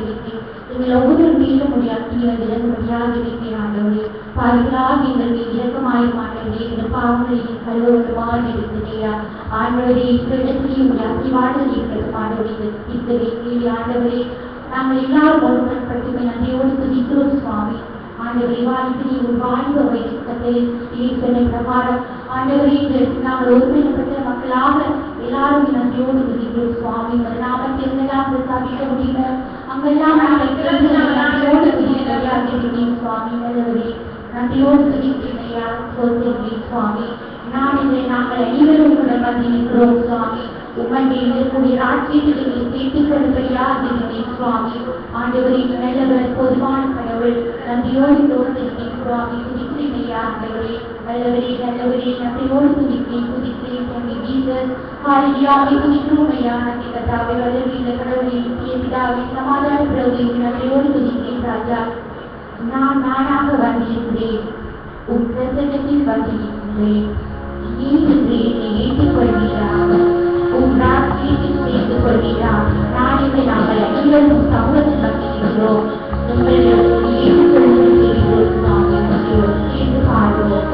இருக்கிறேன். எங்கள் ஒவ்வொரு மீண்டும் முடியாமல் இறங்கும்படியாக இருக்கிறேன் ஆண்டவரே. பாவிகளாக எங்கள் மீது இரக்கமாயும் ஆண்டவரே, எங்கள் பாவங்களையும் கழுவுமாறு இருக்கிறையா ஆண்டவரே. இந்த இடத்திலேயும் அசிவாடுதல் இருக்கிறது ஆண்டவரே. இருக்கிறேன் ஆண்டவரே. நாங்கள் எல்லாரும் ஒருவன்பட்டு நன்றியோடு துதிக்கிறோம் சுவாமி. ஆண்டவரே, வாழ்க்கை ஒரு வாழ்வு வைக்கத்தை ஈர்த்தனை பிரகாரம் ஆண்டவரே, நாங்கள் ஒருமைப்பட்ட மக்களாக எல்லாரும் நன்றியோடு துதிக்கிறோம் சுவாமி. உங்கள் நாமத்தை எங்கெல்லாம் பிரசாதிக்க முடியுமோ அங்கெல்லாம் நாங்கள் நன்றியோடு துதிக்கிறேன் சுவாமி. நல்லவரே, நன்றியோடு துதிக்கிறேன் சொல்கிறேன் சுவாமி. நாங்கள் அனைவரும் கூட வந்து நிற்கிறோம் சுவாமி. உண்மையை இருக்கக்கூடிய ராஜ்யத்தை சேர்த்துக் கொள்ளும்படியாக இருக்கிறேன் சுவாமி. ஆண்டவரே, நல்லவர், பொதுவான கடவுள், நன்றியோடு தோன்றிருக்கேன் சுவாமி. துதிக்கிறேன் ஆண்டவரே. நல்லவரே, நல்லவரே, நன்றியோடு துதிக்கிறேன் தம்பி ஜீசஸ். ஹalleluya, துதிக்கிறோம் ஐயா. நன்றி கர்த்தாவே. வல்லமையுள்ள கடவுளே, நித்திய பிதாவே, சமாதான பிரபுவே, நன்றியோடு துதிக்கிறேன் ராஜா. நானாக வந்திருக்கிறேன், உன் பிரசன்னத்தில் வந்திருக்கிறேன். என்னை ஏற்றுக்கொள்கிறார், உன் ராஜ்யத்தில் சேர்த்துக் கொள்கிறார். நாங்கள் அனைவரும் சமூகத்தில் வந்திருக்கிறோம். உங்களை ஏற்றுக்கொள்கிறோம் சுவாமி. சேர்ந்து பாடுவோம்.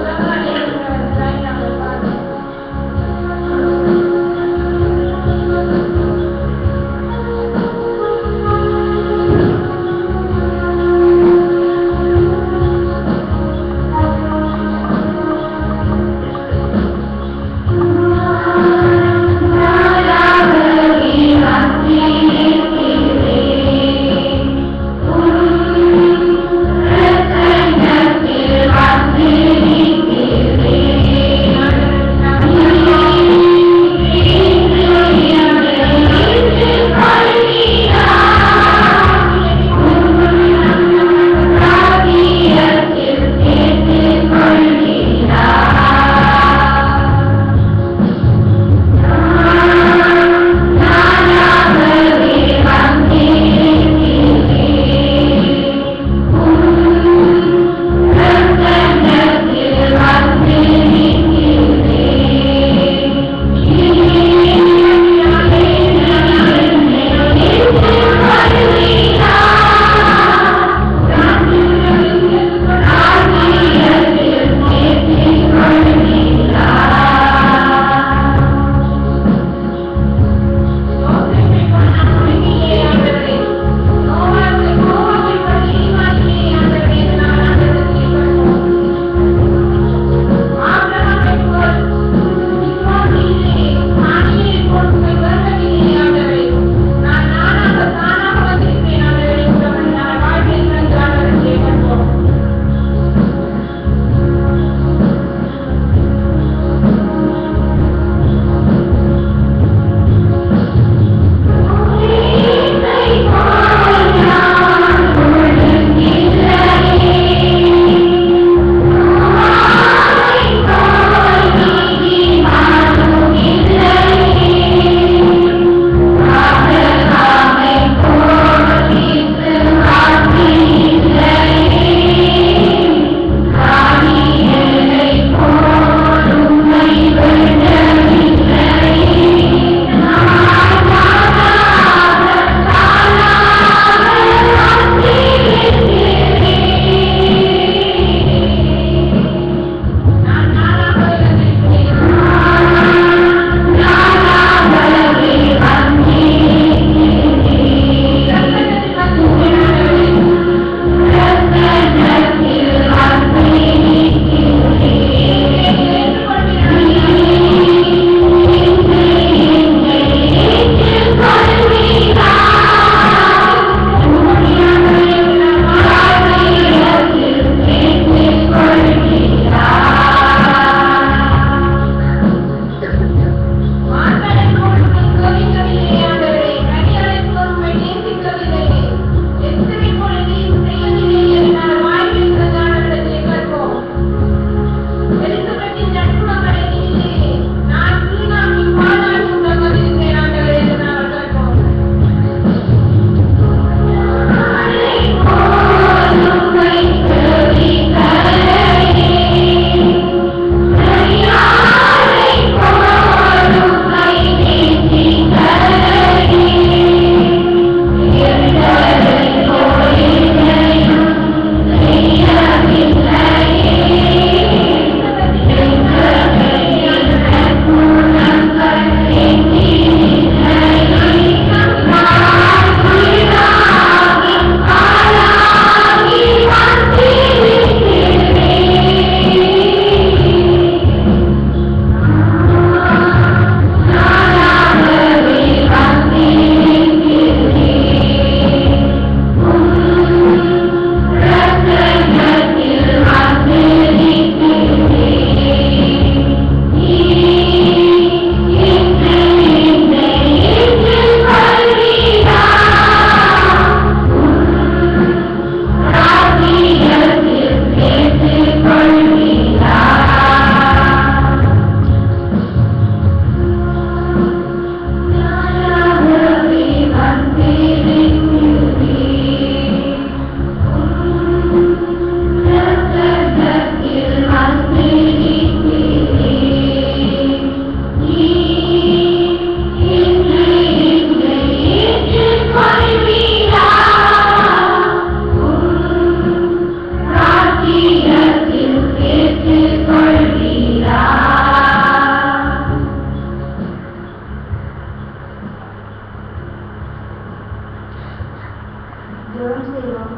செய்வோம்.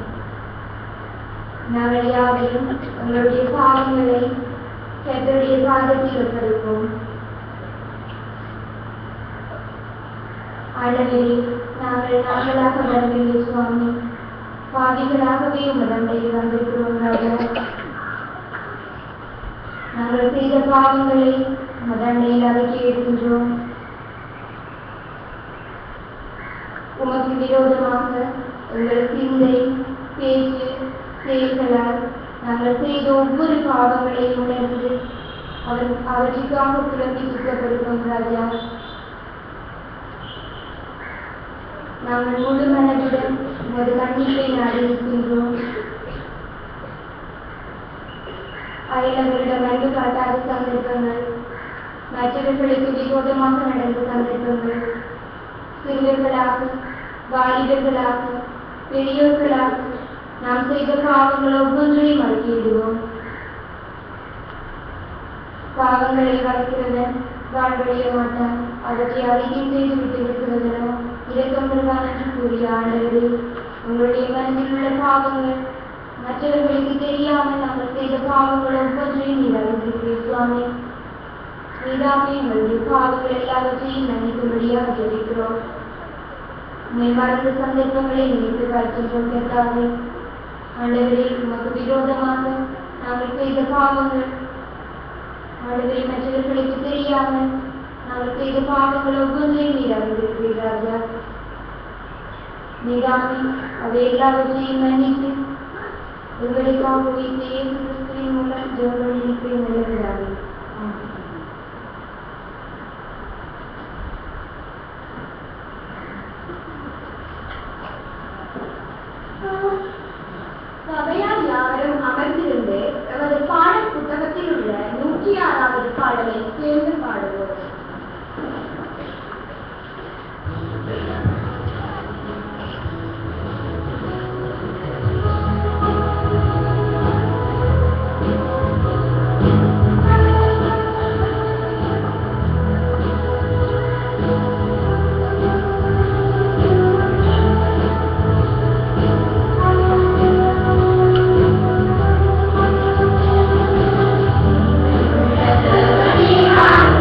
நாங்கள் யாரையும் எங்களுடைய பாவங்களை கர்த்தருடைய பாதத்தில் ஒப்படைப்போம். ஆண்டவரே, நாங்களாக வரவில்லை சுவாமி, பாவிகளாகவே உமதண்டையில் வந்திருக்கிறோம் ராஜா. நாங்கள் செய்த பாவங்களை உமதண்டையில் அடக்கி எடுக்கின்றோம். உமக்கு விரோதமாக எங்கள் சிந்தை, பேச்சு, செயல்களால் நாங்கள் செய்த ஒவ்வொரு பாவங்களையும் உணர்ந்து அவற்றுக்காக புலம்பி சுத்தப்படுத்தும் ராஜா. நாங்கள் முழு மனதுடன் உமது கண்ணீரை நாடி இருக்கின்றோம். அயலவரிடம் அன்பு காட்டாத சந்தர்ப்பங்கள், மற்றவர்களுக்கு விரோதமாக நடந்த சந்தர்ப்பங்கள், சிறுவர்களாக, வாலிபர்களாக, பெரியோர்களாக நாம் செய்த பாவங்கள் ஒவ்வொன்றையும் அறிக்கையிடுவோம். பாவங்களை வளர்க்கிறவன் வாழ்வடைய மாட்டான், அவற்றை அறிக்கை செய்து விட்டு இருக்கிறதனோ இரக்கம் பெறுவான் என்று கூறிய ஆண்டவரே, உங்களுடைய மனதில் உள்ள பாவங்கள் மற்றவர்களுக்கு தெரியாமல் நாங்கள் செய்த பாவங்கள் ஒவ்வொன்றையும் நீர் அறிந்திருக்கிறீர் சுவாமி. நீதாமே எங்களுடைய பாவங்கள் எல்லாவற்றையும் மன்னிக்கும்படியாக ஜெபிக்கிறோம். உண்மை மறந்த சந்தர்ப்பங்களை நினைத்து பார்க்கின்றோம் கர்த்தாவே. ஆண்டவரே, உமக்கு விரோதமாக நாங்கள் செய்த பாவங்கள், ஆண்டவரே, மற்றவர்களுக்கு தெரியாமல் நாங்கள் செய்த பாவங்கள் ஒவ்வொன்றையும் நீர் அறிந்திருக்கிறீர் ராஜா. நீதாமே அவை எல்லாவற்றையும் மன்னித்து எங்களுக்காக இயேசு கிறிஸ்துவின் மூலம் ஜெபம் இருக்கிறேன் நல்லதாவே. சபையார் யாவரும் அமர்ந்திருந்து எமது பாட புத்தகத்தில் உள்ள 106வது பாடலை சேர்ந்து பாடுவோம். Yeah.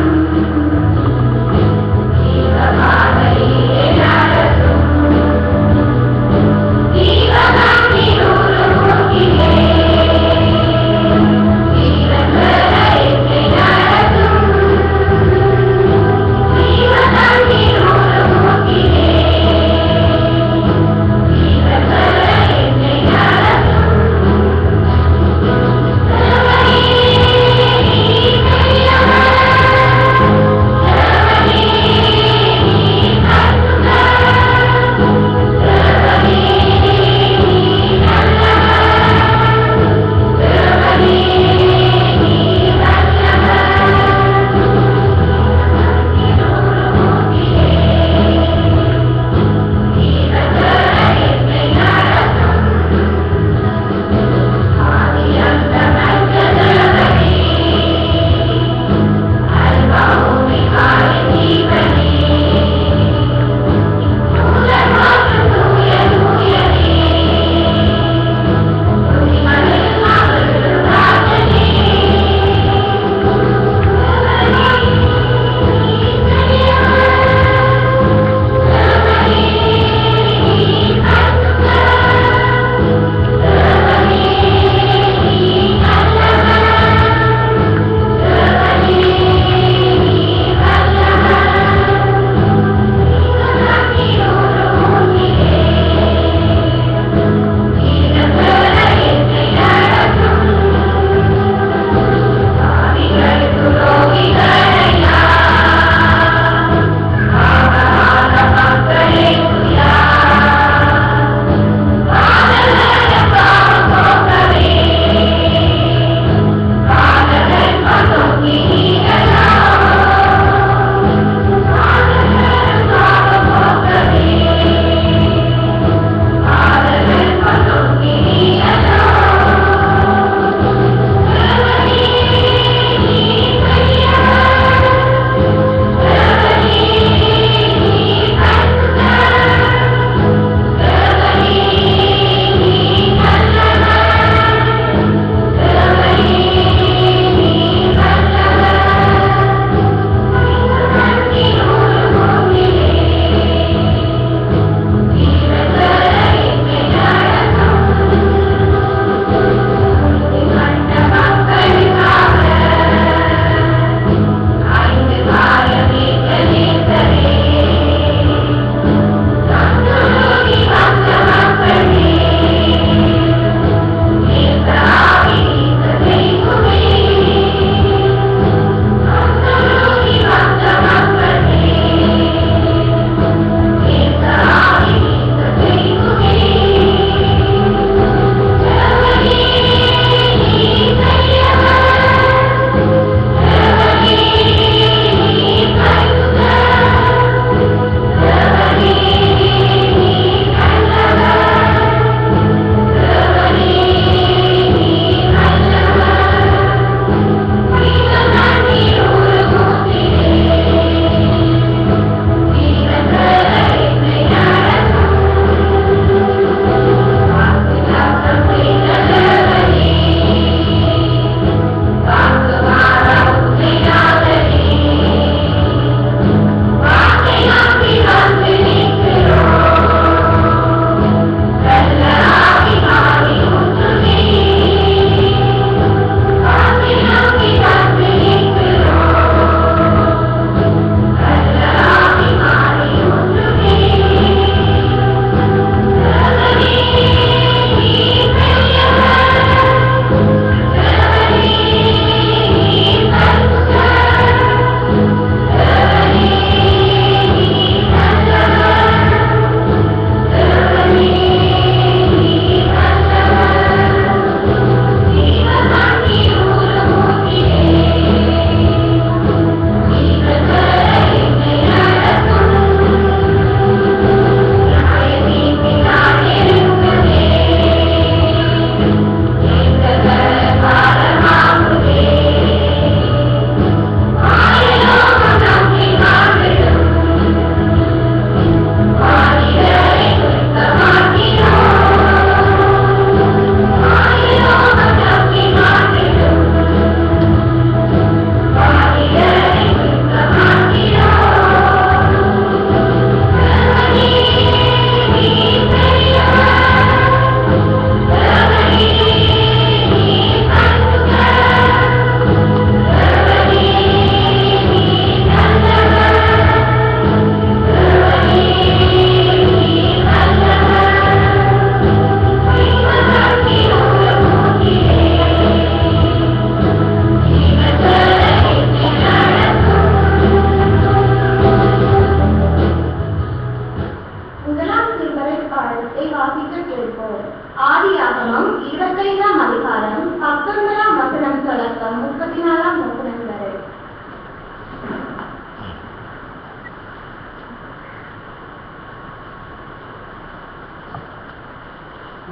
வேதாகமம் 25ஆம் அதிகாரம் 19ஆம் வசனம் தொடக்கம் 34ஆம் வசனம் வரை.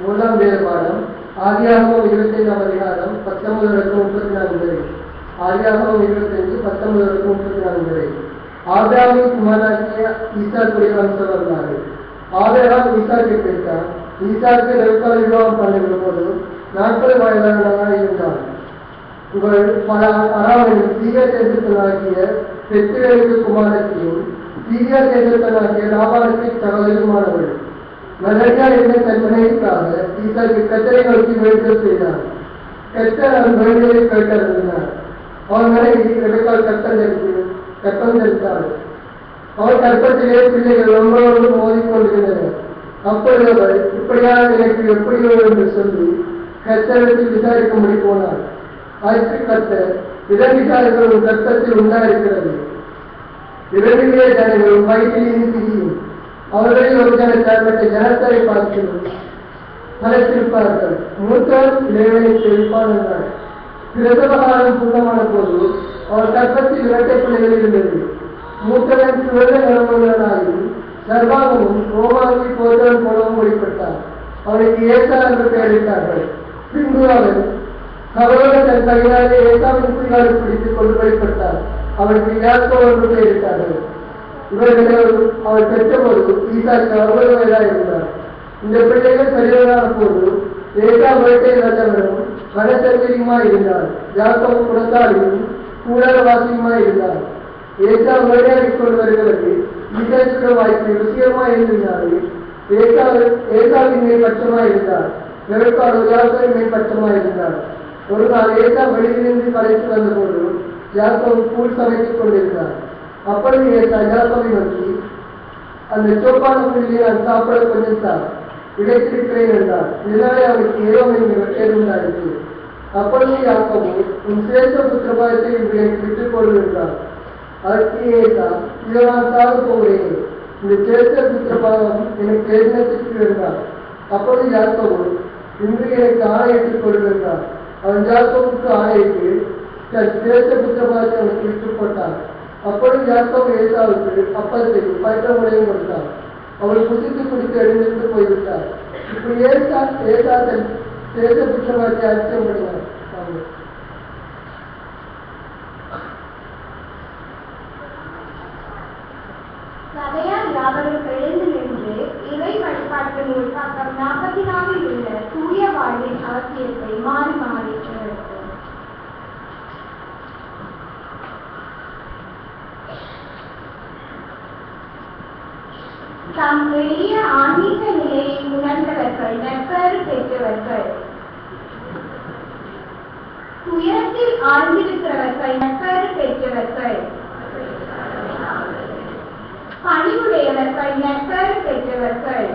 மூன்றாம் வேத பாடம் ஆதியாகமம் 25ஆம் அதிகாரம் 19 தொடக்கம் 34 வரை. ஆதியாகமம் 25 19 தொடக்கம் 34 வரை. ஆபிரகாமின் குமாரனாகிய ஈசாக்குடைய வம்சம் வரலாறு. ஆபிரகாம் ஈசாக்கை பெற்றார். ஈசாக்கு ரெபெக்காளை விவாகம் பண்ணுகிற போது 40 வயதானவனாக இருந்தான். இவள் பல அராவணையும் சீரியா தேசத்தனாகிய பெத்துவேலுக்கு குமாரத்தையும் சீரியா தேசத்தனாகிய லாபானுக்கு சகோதரியுமானவள். மலரியா என்ற தன் மனைவிக்காக ஈசாக்கு கத்தரை நோக்கி வேண்டுதல் செய்தார். கத்தர் அவன் வேண்டுதலை கேட்டறிந்தார். அவன் மனைவி ரெபெக்காள் கற்பம் தரித்தாள். அவள் கற்பத்திலே பிள்ளைகள் ஒன்றோடு மோதிக்கொண்டிருந்தனர். அப்பொழுது அவள் இப்படியாக எனக்கு எப்படியோ என்று சொல்லி கர்த்தரிடத்தில் விசாரிக்கும்படி போனாள். அதற்கு கர்த்தர், விதவிசாரிகள் ஒரு கர்த்தத்தில் உண்டாயிருக்கிறது. இரவிலே ஜனங்களும் வயிற்றிலிருந்து திரியும். அவர்களில் ஒரு ஜனத்தார் மற்ற ஜனத்தாரை பார்க்கிறோம் மறைத்திருப்பார்கள். மூத்தவர் இளைவனை தெரிவிப்பான் என்றார். பிரசவகாலம் பூர்ணமான போது அவர் கற்பத்தில் இரட்டை பிள்ளைகள் இருந்தது. மூத்தவன் சிவந்த நிறமுள்ளனாயும் சர்வாகமும் ரோமானி போதவன் போலவும் வெளிப்பட்டார். அவனுக்கு ஏசா என்று பெயரிட்டார்கள். பின்பு அவன் சகோதரன் தன் கையினாலே ஏசாவின் குடிகாலை பிடித்துக் கொண்டு வெளிப்பட்டார். அவனுக்கு யாக்கோ என்று பெயரிட்டார்கள். இவர்களை அவள் பெற்றபோது ஈசாக்கு 60 வயதாக இருந்தார். இந்த பிள்ளைகள் பெரியவரான போது ஏசா வேட்டை ராஜாவிடம் வனச்சரியுமாய் இருந்தார். யாக்கோ குடத்தாடியும் கூடாரவாசியுமாய் இருந்தார். ஏசா வேட்டையாடிக் கொண்டு வருகிறது ஈசாக்கு வாய்ப்பு ருசியமாய் இருந்தார்கள். ஏசாவின் மேல் பட்சமாய் இருந்தார். ரெபெக்காள் யாக்கோவின் மேல் பட்சமாய் இருந்தார். ஒரு நாள் ஏசா வெளியிலிருந்து கலைத்து வந்தபோது யாக்கோவு கூழ் சமைத்துக் கொண்டிருந்தார். அப்பொழுது ஏசா யாக்கோவை நோக்கி, அந்த சோப்பான புள்ளியை நான் சாப்பிட கொஞ்சம் சார் இடைத்திருக்கிறேன் என்றார். இதனாலே அவனுக்கு ஏதோம் என்கிற பேர் உண்டாயிற்று. அப்பொழுது யாக்கோவு, உன் சிரேஷ்ட புத்திரபாதத்தை எனக்கு விட்டுக் கொடு என்றார். அதற்கு ஏசா, இதோ நான் சாக போகிறேன், இந்த சிரேஷ்ட புத்திரபாதம் எனக்கு தெரிந்ததற்கு என்றார். அப்பொழுது யாக்கோவு, இன்று எனக்கு ஆணையிட்டுக் கொடு என்றார். அவன் யாக்கோவுக்கு ஆணையிட்டு தன் சிரேஷ்ட புத்திரபாதத்தை அவனுக்கு விட்டுப் போட்டார். அப்பொழுது யாக்கோவு ஏசாவுக்கு அப்பத்தையும் பயிற்றமுறையும் கொடுத்தார். அவள் புசித்து குடித்து எழுந்திருந்து போய்விட்டார். இப்படி ஏசா தன் சிரேஷ்ட புத்திரபாதத்தை அச்சம் பண்ணினார். சபையார் யாவரும் எழுந்து நின்று இறை வழிபாட்டு நூல் பக்கம் 44 உள்ள தூய வாழ்வின் அவசியத்தை மாறி மாறி உணர்த்தும். தம் எளிய ஆன்மீக நிலையை உணர்ந்தவர்கள் நற்பெயர் பெற்றவர்கள். துயரத்தில் ஆழ்ந்திருக்கிறவர்கள் நற்பெயர் பெற்றவர்கள். பணிவுடையவர்கள் நற்பெயர் பெற்றவர்கள்.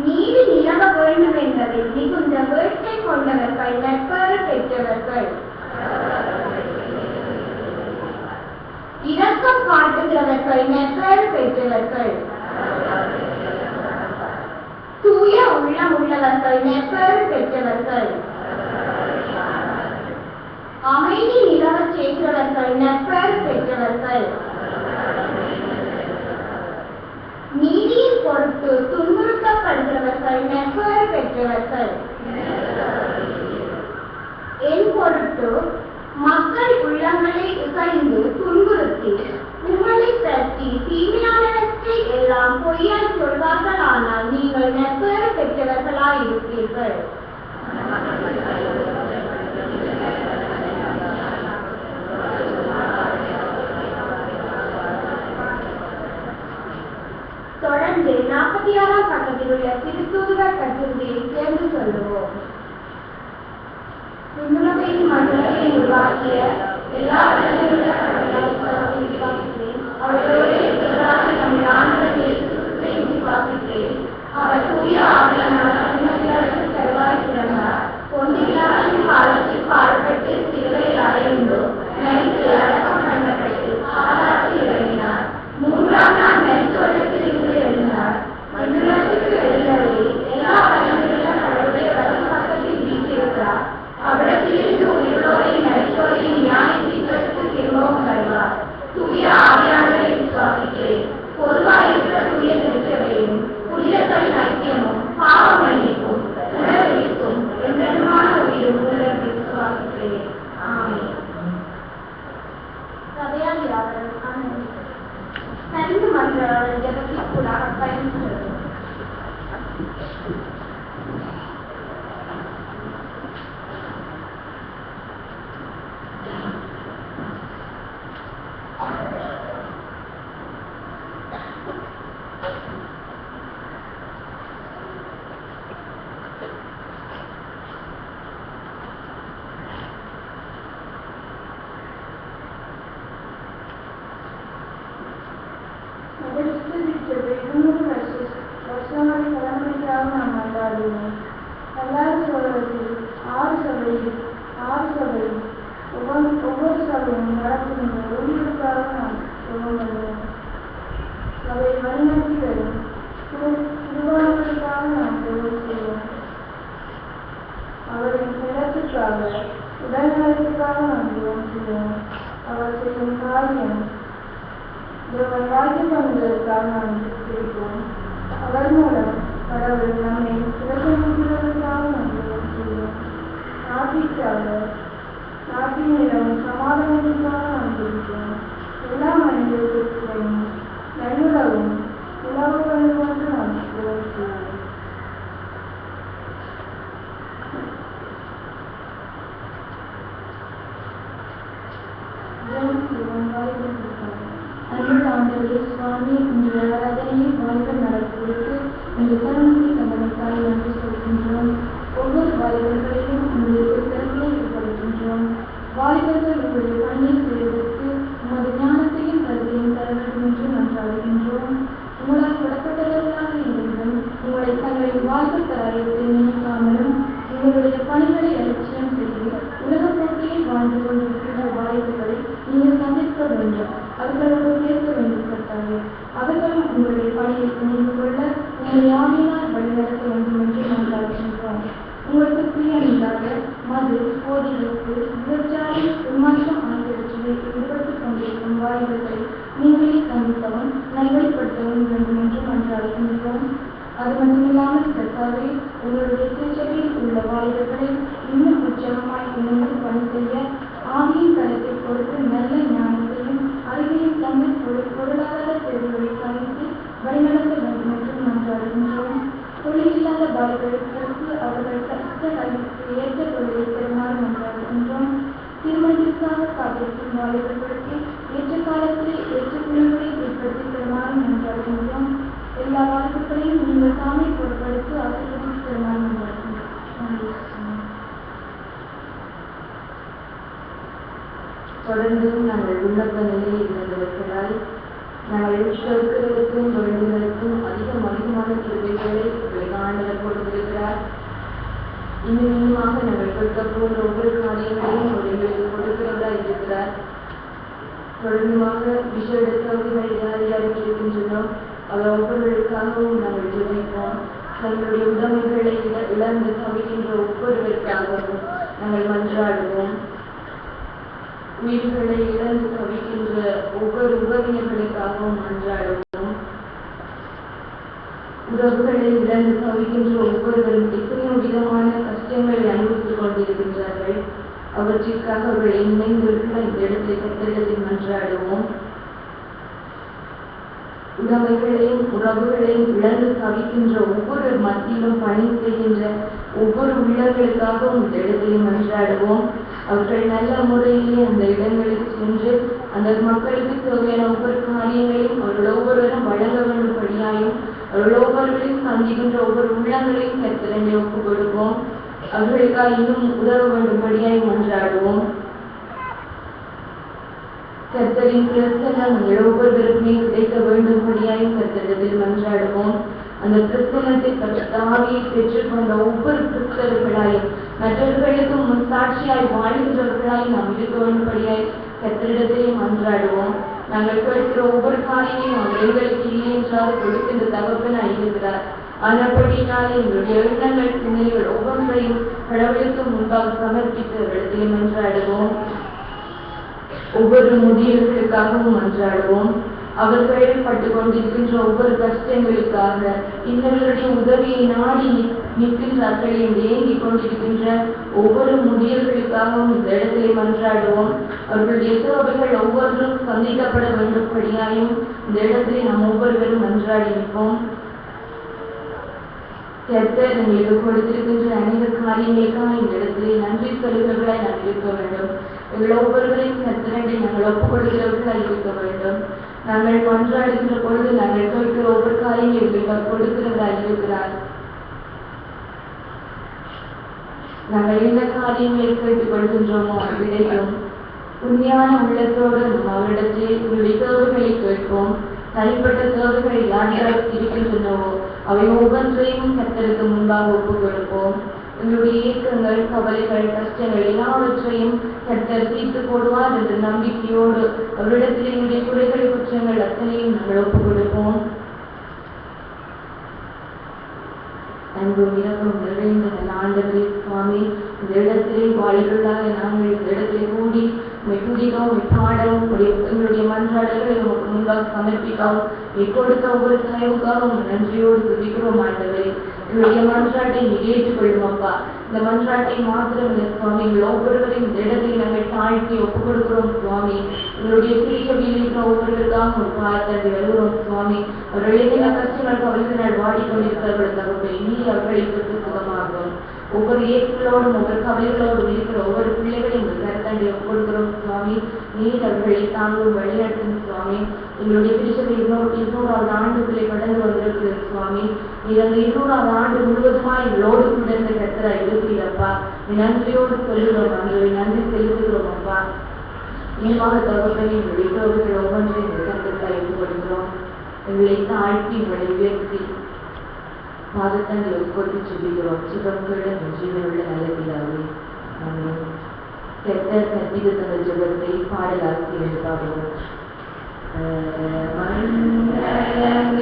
நீதி நிலவ வேண்டும் என்பதில் மிகுந்த வேட்கை கொண்டவர்கள் நற்பெயர் பெற்றவர்கள். இரக்கம் காட்டுகிறவர்கள் நற்பெயர் பெற்றவர்கள். தூய உள்ளம் உள்ளவர்கள் நற்பெயர் பெற்றவர்கள். அமைதி நிலவச் செய்கிறவர்கள் நற்பெயர் பெற்றவர்கள். நீதியின் பொருட்டு துன்புறுத்தப்படுகிறவர்கள் நற்பெயர் பெற்றவர்கள். என் பொருட்டு மக்கள் உள்ளங்களை இகழ்ந்து துன்புறுத்தி உங்களை பற்றி தீமையானவற்றை எல்லாம் பொய்யாய் சொல்வார்களானால் நீங்கள் நற்பெயர் பெற்றவர்களாயிருப்பீர்கள். தொடர்ந்து 46ஆம் பக்கத்தில் உள்ள திருத்தூதர் கட்டுரையை சேர்ந்து சொல்லுவோம். விண்ணுலகையும் மண்ணுலகையும் உருவாக்கிய எல்லா அவர்களோடு விசுவாசிக்கிறேன். அவர் தூய ஆவியானவரால் செவ்வாய் பிறந்தார். பொன்னிலாவின் காலத்தில் பாடுபட்டு சிலுவையில் அறையுண்டோ நைட்டு அடக்கம் பண்ணப்பட்டு ஆராய்ச்சி இறங்கினார். 3ஆம் நாள் மெய்ச்சோளத்தில் இருந்து எழுந்தார். மண்ணுலகத்துக்கு எழுந்தவரை வருஷங்களை தலைமுறைக்காக நாம் கொண்டாடுவோம். எல்லாரும் சொல்வது ஆறு சபை ஒவ்வொரு சபையும் நடத்துகின்ற ஊழியருக்காக நாம் சொல்லுவோம். சபை வழிநடத்தி வரும் திருவாளர்களுக்காக நாம் செய்வோம். அவரின் நிலத்துக்காக உடல்நலத்துக்காக நாம் செய்வோம். அவர் செய்யும் காரியம் வாழ்க்கை பண்ணுவதற்காக நாம் கேட்போம். அவர் மூலம் கடவுள் நம்மை பிரசன்னிக்கிறதற்காக நாம் செய்வோம். நாட்டின் நிலம் சமாதானத்திற்காக நாம் கேட்போம். எல்லா மனிதர்களுக்கும் நன்னுலகும் உணவு பண்ணுவது நாம் செய்வோம். அன்புள்ள ஆண்டவரே சுவாமி, உங்கள் ஆராதனையை வாய்கள் நடத்துவதற்கு உங்கள் தருணத்தை தந்தமைக்காக நன்றி சொல்கின்றோம். ஒவ்வொரு வாய்வர்களையும் உங்களுடைய திறமையை ஏற்படுத்துகின்றோம். வாய்வர்கள் உங்களுடைய பணியை செய்வதற்கு உமது ஞானத்தையும் கருத்தையும் தர வேண்டும் என்று நன்றாடுகின்றோம். உங்களால் விடப்பட்டவர்களாக இருந்தும் உங்களை தங்களின் வாழ்க்கை தரத்தை நினைக்காமலும் உங்களுடைய பணிகளை அலட்சியம் செய்து உலக போட்டியில் வாழ்ந்து கொண்டிருக்கின்ற வாய்ப்புகளை நீங்கள் சந்திக்க வேண்டும். அவர்களோடு பேச வேண்டும் கர்த்தாவே. அவர்களும் உங்களுடைய பணியை புரிந்து கொள்ள உங்களுடைய ஆவியினால் வழிநடத்த வேண்டும் என்று நாம் பார்க்கின்றோம். உங்களுக்கு பிரியமில்லாத மது, போதைகளுக்கு, விபச்சாரம், துன்மாற்றம் ஆகியவற்றிலே ஈடுபட்டுக் கொண்டிருக்கும் வாய்ப்புகளை நீங்களே சந்திக்கவும் நல்வழிப்படுத்தவும் வேண்டும் என்று மன்றாடுகின்றோம். அது மட்டுமில்லாமல் கர்த்தாவே, உங்களுடைய திருச்சபையில் உள்ள வாலிபர்களை இன்னும் உற்சாகமாய் இணைந்து பணி செய்ய ஆவியின் கருத்தை கொடுத்து நல்ல ஞானத்தையும் அறிவையும் தந்து பொருளாதார தேர்வுகளை சந்தித்து வழிநடத்த வேண்டும் என்று மன்றாடுகின்றோம். தொழிலில்லாத வாலிபர்களுக்கு அவர்கள் கற்ற கல்விக்கு ஏற்ற தொழிலை பெறுமாறு மன்றாடுகின்றோம். திருமணத்திற்காக காத்திருக்கும் வாலிபர்களுக்கு ஏற்ற காலத்திலே ஏற்ற குழுக்களை ஏற்படுத்தி பெறுமாறு மன்றாடுகின்றோம். எல்லா வாய்ப்புகளையும் நீங்கள் தாமே பொருட்களுக்கு ஆசீர்வதித்து பெறுமாறு மன்றாடுகின்றோம். தொடர்ந்தும் நாங்கள் விண்ணப்ப நிலையில் இருந்திருக்கிறாய். நாங்கள் இருக்கிறதுக்கும் வேண்டுதலுக்கும் அதிகமான கிருபைகளை ஆண்டவர் கொடுத்திருக்கிறார். இன்னுமாக நாங்கள் கொடுக்க போன்ற ஒவ்வொரு காரியங்களையும் எங்களுக்கு கொடுக்கிறவராக இருக்கிறார். தொடர்ந்துமாக விஷய எடுத்தவர்கள் யார் யாருக்கு இருக்கின்றனோ அவர் ஒவ்வொருவருக்காகவும் நாங்கள் ஜெபிப்போம். தங்களுடைய உடைமைகளை இழந்து தவிக்கின்ற ஒவ்வொருவருக்காகவும் நாங்கள் மன்றாடுவோம். உயிர்களை இழந்து தவிக்கின்ற ஒவ்வொரு உறவினர்களுக்காகவும் மன்றாடுவோம். உறவுகளை இழந்து தவிக்கின்ற ஒவ்வொருவரும் எத்தனையோ விதமான கஷ்டங்களை அனுபவித்துக் கொண்டிருக்கின்றார்கள். அவற்றிற்காக அவர்கள் இணைந்திருக்கிற இந்த இடத்தை கத்திரிடத்தில் மன்றாடுவோம். உறவுகளையும் இழந்து தவிக்கின்ற ஒவ்வொரு மத்தியிலும் பணி செய்கின்ற ஒவ்வொரு உள்ளங்களுக்காகவும் இந்த இடத்தில் மன்றாடுவோம். அவர்கள் நல்ல முறையிலே அந்த இடங்களுக்கு சென்று அந்த மக்களுக்கு தேவையான ஒவ்வொரு காரியங்களையும் அவர்கள் ஒவ்வொருவரும் வழங்க வேண்டும்படியாயும் அவர்கள் ஒவ்வொருவரையும் சந்திக்கின்ற ஒவ்வொரு உள்ளங்களையும் கர்த்தரை ஒப்புக் கொடுப்போம். அவர்களுக்காக இன்னும் உதவ வேண்டும்படியாய் மன்றாடுவோம். கர்த்தரின் பிரசன்னம் ஒவ்வொருவருக்குமே கிடைக்க வேண்டும்படியாயும் கர்த்தரிடத்தில் மன்றாடுவோம். அந்த பிரசன்னத்தை தாவியை பெற்றுக்கொண்ட ஒவ்வொரு கிறிஸ்தவர்களாயும் மற்றவர்களுக்கும் முன் சாட்சியாய் வாழ்கின்றவர்களாய் நாம் இருக்க வேண்டும்படியாய் கர்த்தரிடத்திலே மன்றாடுவோம். நாங்கள் கேட்கிற ஒவ்வொரு காரியத்தையும் அவர் எங்களுக்கு இல்லை என்றால் கொடுக்கின்ற தகவலாய் இருக்கிறார். ஆனபடினாலே எங்களுடைய எண்ணங்கள் சிந்தனைகள் ஒவ்வொன்றையும் கடவுளுக்கு முன்பாக சமர்ப்பித்து அவரிடத்திலே மன்றாடுவோம். ஒவ்வொரு முதியவர்களுக்காகவும் மன்றாடுவோம். அவர்கள் பட்டுக் கொண்டிருக்கின்ற ஒவ்வொரு கஷ்டங்களுக்காக இன்னவர்களுடைய உதவியை நாடி நிற்கின்றார்கள் என்று ஏங்கிக் கொண்டிருக்கின்ற ஒவ்வொரு முதியவர்களுக்காகவும் இந்த இடத்திலே மன்றாடுவோம். அவர்களுடைய தேவைகள் ஒவ்வொன்றும் சந்திக்கப்பட வேண்டும்படியாயும் இந்த இடத்திலே நாம் ஒவ்வொருவரும் மன்றாடி நிற்போம். கர்த்தர் எங்களுக்கு கொடுத்திருக்கின்ற அநேக காரியங்களுக்காக இந்த இடத்திலே நன்றி சொல்கிறவர்களாய் நாங்கள் இருக்க வேண்டும். எங்கள் ஒவ்வொருவரையும் கர்த்தரண்டை நாங்கள் ஒப்புக் கொடுக்கிறவர்களாய் இருக்க வேண்டும். நாங்கள் மன்றாடுகின்ற பொழுது நாங்கள் கேட்கிற ஒவ்வொரு காரியங்களும் எங்களுக்கு கொடுக்கிறவராய் இருக்கிறார். நாங்கள் எந்த காரியங்களை கேட்டுக் கொள்கின்றோமோ அவ்விடையும் உண்மையான உள்ளத்தோடு அவரிடத்தில் எங்களுடைய தேவைகளை கேட்போம். தனிப்பட்ட தேவைகளை யார் இருக்கின்றனவோ அவை ஒவ்வொன்றையும் கர்த்தருக்கு முன்பாக ஒப்புக் கொடுப்போம். எங்களுடைய இயக்கங்கள், கவலைகள், கஷ்டங்கள் எல்லாவற்றையும் கர்த்தர் தீர்த்து போடுவார் என்ற நம்பிக்கையோடு அவரிடத்தில் எங்களுடைய குறைகள், குற்றங்கள் அத்தனையும் நாங்கள் ஒப்புக் கொடுப்போம். அன்பும் இரவும் நிறைந்த ஆண்டவரே சுவாமி, இந்த இடத்திலே வாழ்வுள்ளாக நாங்கள் இந்த இடத்திலே கூடி துதிக்கவும் பாடவும் எங்களுடைய மன்றாடல்களை உமக்கு முன்பாக சமர்ப்பிக்கவும் கொடுத்த ஒவ்வொரு தயவுக்காகவும் நன்றியோடு துதிக்கிறோம் ஆண்டவரே. எங்களுடைய மன்றாட்டை நீ ஏற்றுக்கொள்ளும் அப்பா. இந்த மன்றாட்டை மாத்திரமில்லை சுவாமி, எங்கள் ஒவ்வொருவரையும் இந்த இடத்தில் நாங்கள் தாழ்த்தி ஒப்புக் கொடுக்கிறோம் சுவாமி. எங்களுடைய திருச்சபையில் இருக்கிற ஒவ்வொருவருக்காக ஒரு காலத்தை வருகிறோம் சுவாமி. அவர்கள் என்னென்ன கஷ்டங்கள் கவலைகள் வாடிக்கொண்டிருக்கிறவர்களுக்காக நீ அவர்களை பெற்று சுகமாகும். ஒவ்வொரு இயக்கங்களோடும் ஒவ்வொரு கவலைகளோடும் இருக்கிற ஒவ்வொரு பிள்ளைகளையும் உங்கள் கருத்தாண்டி ஒப்புக் கொடுக்கிறோம் சுவாமி. நீர் அவர்களை தாங்கும் வழிநடத்தும் சுவாமி. எங்களுடைய திருச்சபை 200வது ஆண்டுக்குள்ளே கடந்து வந்திருக்கிறது சுவாமி. நீர் அந்த 200வது ஆண்டு முழுவதுமா எங்களோடு கூட இந்த கர்த்தராய் இருக்கிறப்பா. நீ நன்றியோடு சொல்லுகிறோம், அங்கே நன்றி செலுத்துகிறோம் அப்பா. இனிமாக தகவல்களை எங்களுடைய தோல்விகள் ஒவ்வொன்றையும் எங்கள் கருத்தாய் ஒப்புக் கொடுக்கிறோம். எங்களை தாழ்த்தி உங்களை உயர்த்தி பாதத்தங்களை உட்கொண்டு சுபிக்கிறோம். சுகங்களுடன் ஜீவனுள்ள நல்ல பிதாவே, ஆமென். கர்த்தர் கற்பித்த தங்கள் ஜெபத்தை பாடலாக்கி எழுப்பார்கள். மண்டலங்களில்